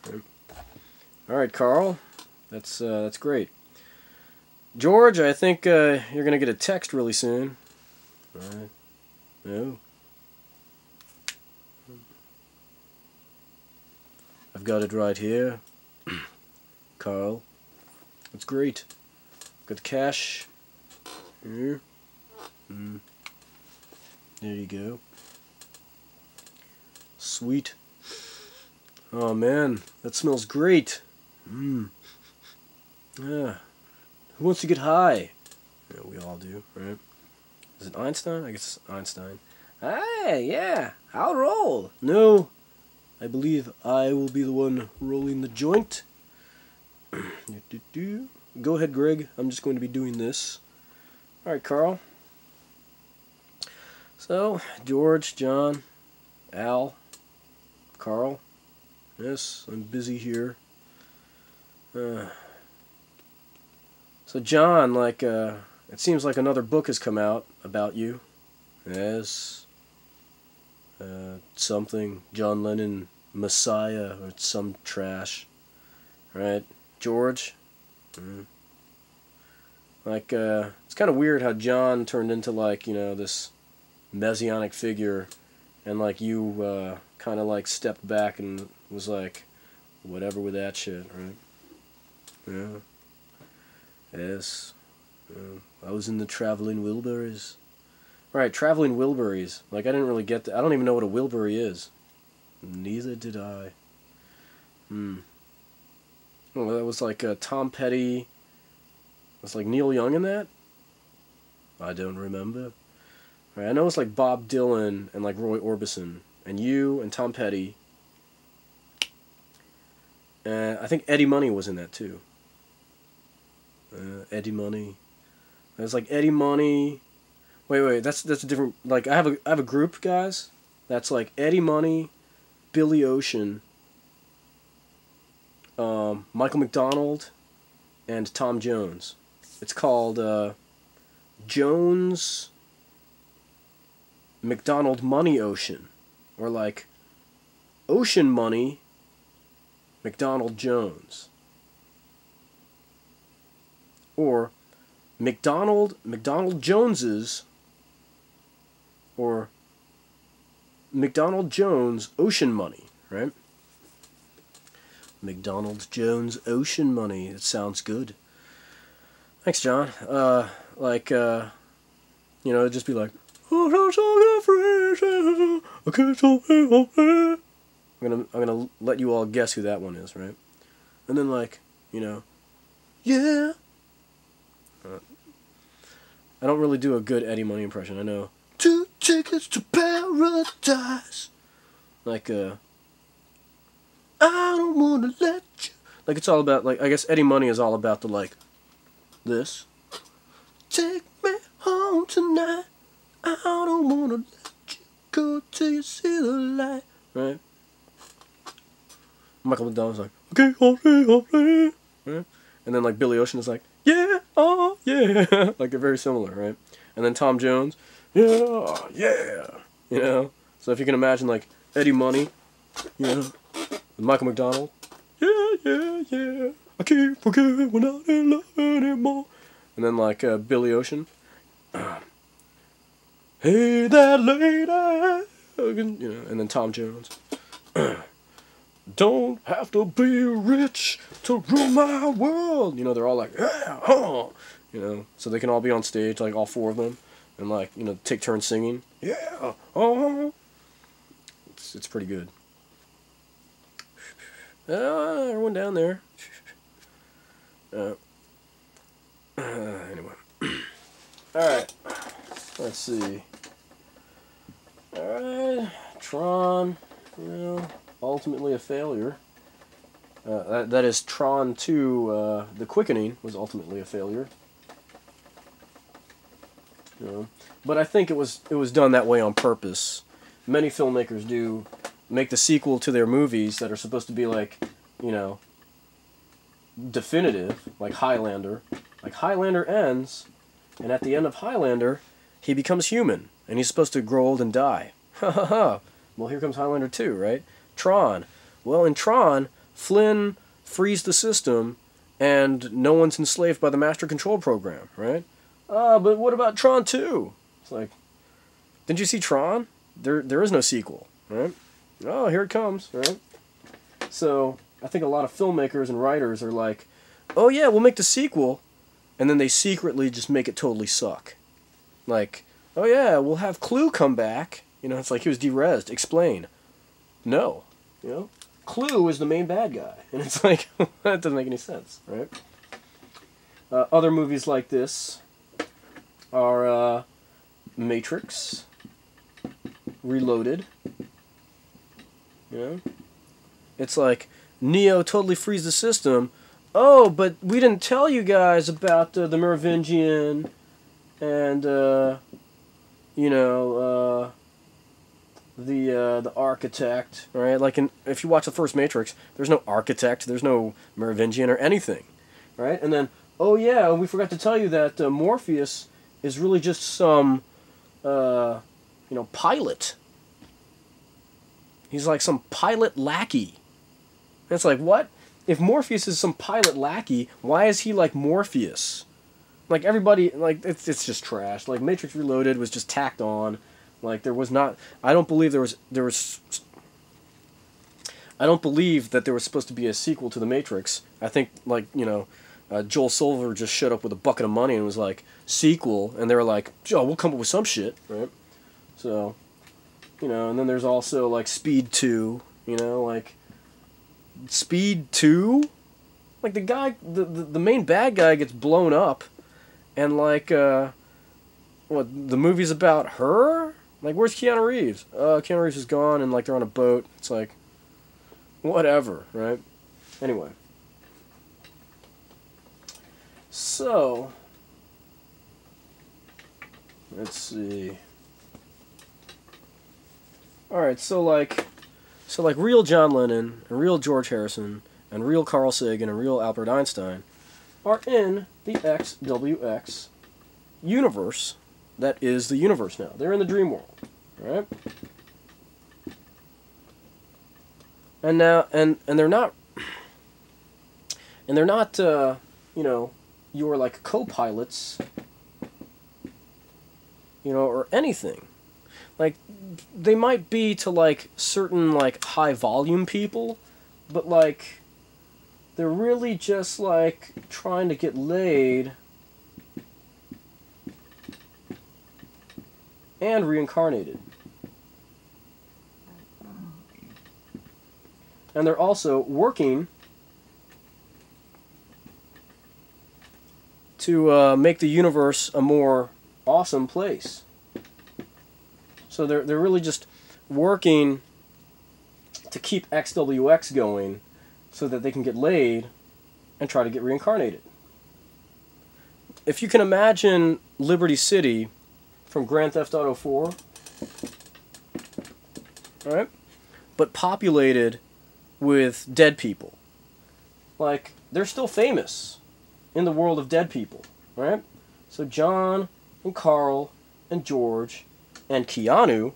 All right, Carl. That's great. George, I think you're gonna get a text really soon. All right. No. I've got it right here. Carl. That's great. Got the cash. Here. There you go. Sweet. Oh man, that smells great. Yeah. Who wants to get high? Yeah, we all do, right? Is it Einstein? I guess it's Einstein. Hey, yeah, I'll roll. No, I believe I will be the one rolling the joint. Go ahead, Greg. I'm just going to be doing this. All right, Carl. So, George, John, Al, Carl. Yes, I'm busy here. So, John, like, it seems like another book has come out about you. Yes. Something, John Lennon, Messiah, or some trash. Right? George? Like, it's kind of weird how John turned into, like, you know, this messianic figure, and, like, you, kind of, like, stepped back and was like, whatever with that shit, right? Yeah. Yes. I was in the Traveling Wilburys. Right, Traveling Wilburys. Like, I didn't really get that. I don't even know what a Wilbury is. Neither did I. Well, that was like Tom Petty. Was like Neil Young in that? I don't remember. Right, I know it's like Bob Dylan and like Roy Orbison. And you and Tom Petty. I think Eddie Money was in that too. Eddie Money. There's like Eddie Money. Wait, that's a different. Like I have a group, guys. That's like Eddie Money, Billy Ocean, Michael McDonald, and Tom Jones. It's called Jones McDonald Money Ocean, or like Ocean Money McDonald Jones, or McDonald Jones's, or McDonald Jones Ocean Money, right? McDonald Jones Ocean Money. It sounds good. Thanks, John. Like, you know, it'd just be like, I'm gonna let you all guess who that one is, right? And then, like, you know, yeah. I don't really do a good Eddie Money impression. I know. 2 tickets to paradise. Like, I don't wanna let you. Like, it's all about, like, I guess Eddie Money is all about the, like, this. Take me home tonight. I don't wanna let you go till you see the light. Right? Michael McDonald's like, okay, right? And then, like, Billy Ocean is like, yeah, oh, yeah. Like, they're very similar, right? And then Tom Jones, yeah, yeah. You know? So if you can imagine, like, Eddie Money, you know, with Michael McDonald, yeah, yeah, yeah. I can't forget when I didn't love anymore. And then, like, Billy Ocean, hey, that lady. You know, and then Tom Jones, don't have to be rich to rule my world. You know, they're all like, yeah, huh. You know, so they can all be on stage, like all 4 of them, and like, you know, take turns singing. Yeah, oh. It's pretty good. Everyone down there. Anyway. Alright. Let's see. Alright. Tron, you know, ultimately a failure. That is Tron 2, The Quickening was ultimately a failure. You know, but I think it was done that way on purpose. Many filmmakers do make the sequel to their movies that are supposed to be like, you know, definitive, like Highlander. Like Highlander ends, and at the end of Highlander, he becomes human, and he's supposed to grow old and die. Ha ha ha. Well, here comes Highlander 2, right? Tron. Well, in Tron, Flynn frees the system, and no one's enslaved by the master control program, right? But what about Tron 2? It's like, didn't you see Tron? There is no sequel, right? Oh, here it comes, right? So I think a lot of filmmakers and writers are like, oh yeah, we'll make the sequel, and then they secretly just make it totally suck. Like, oh yeah, we'll have Clue come back. You know, it's like he was de-resed. Explain. No. You know? Clue is the main bad guy. And it's like, that doesn't make any sense, right? Other movies like this are Matrix, Reloaded. You know? It's like, Neo totally frees the system. Oh, but we didn't tell you guys about the Merovingian and, you know, the architect, right? Like, if you watch the first Matrix, there's no architect, there's no Merovingian or anything, right? And then, oh yeah, we forgot to tell you that Morpheus is really just some, you know, pilot. He's like some pilot lackey. And it's like, what? If Morpheus is some pilot lackey, why is he like Morpheus? Like, everybody, like, it's just trash. Like, Matrix Reloaded was just tacked on. Like, there was not, I don't believe I don't believe that there was supposed to be a sequel to The Matrix. I think, like, you know, Joel Silver just showed up with a bucket of money and was like, sequel, and they were like, oh, we'll come up with some shit, right? So, you know, and then there's also, like, Speed 2, you know, like, Speed 2? Like, the guy, the main bad guy gets blown up, and, like, what, the movie's about her? Like, where's Keanu Reeves? Keanu Reeves is gone, and, like, they're on a boat. It's like, whatever, right? Anyway. So, let's see. Alright, so real John Lennon, and real George Harrison, and real Carl Sagan, and real Albert Einstein are in the XWX universe that is the universe now. They're in the dream world, right? And now, and they're not, you know, your, like, co-pilots, you know, or anything. Like, they might be to, like, certain, like, high-volume people, but, like, they're really just, like, trying to get laid and reincarnated. And they're also working to make the universe a more awesome place. So they're really just working to keep XWX going so that they can get laid and try to get reincarnated. If you can imagine Liberty City from Grand Theft Auto 4, right? But populated with dead people. Like, they're still famous in the world of dead people, right? So John and Carl and George and Keanu,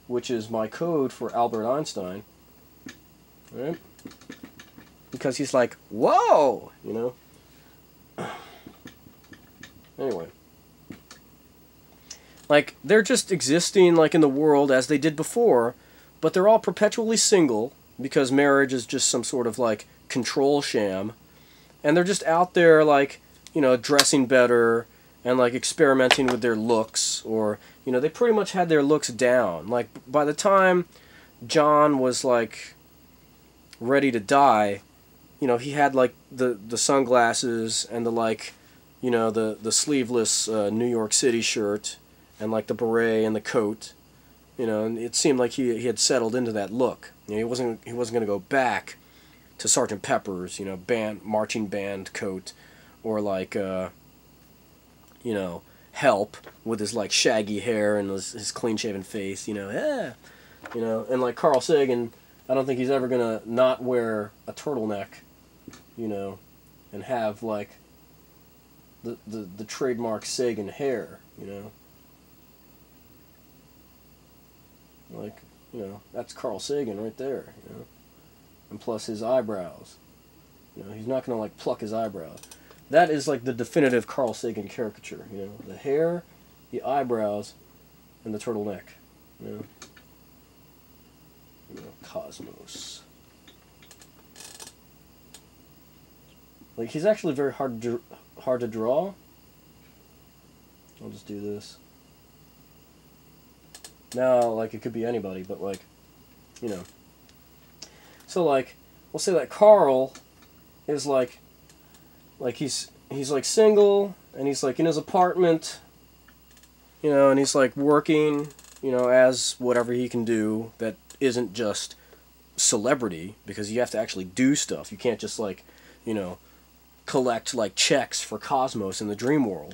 which is my code for Albert Einstein, right? Because he's like, whoa, you know? Anyway. Like, they're just existing, like, in the world as they did before, but they're all perpetually single, because marriage is just some sort of, like, control sham. And they're just out there, like, you know, dressing better, and, like, experimenting with their looks, or, you know, they pretty much had their looks down. Like, by the time John was, like, ready to die, you know, he had, like, the sunglasses, and the, like, you know, the sleeveless New York City shirt, and, like, the beret and the coat, you know, and it seemed like he had settled into that look. You know, he wasn't going to go back to Sergeant Pepper's, you know, marching band coat, or, like, you know, Help with his, like, shaggy hair and his clean-shaven face, you know, yeah, you know, and, like, Carl Sagan, I don't think he's ever going to not wear a turtleneck, you know, and have, like, the trademark Sagan hair, you know. Like, you know, that's Carl Sagan right there, you know. and plus his eyebrows. You know, he's not gonna like pluck his eyebrows. That is like the definitive Carl Sagan caricature. You know, the hair, the eyebrows, and the turtleneck. You know, Cosmos. Like, he's actually very hard to draw. I'll just do this. Now, like, it could be anybody, but like, you know. So like, we'll say that Carl is like he's like single, and he's like in his apartment, you know, and he's like working, you know, as whatever he can do that isn't just celebrity, because you have to actually do stuff. You can't just like, you know, collect like checks for Cosmos in the dream world.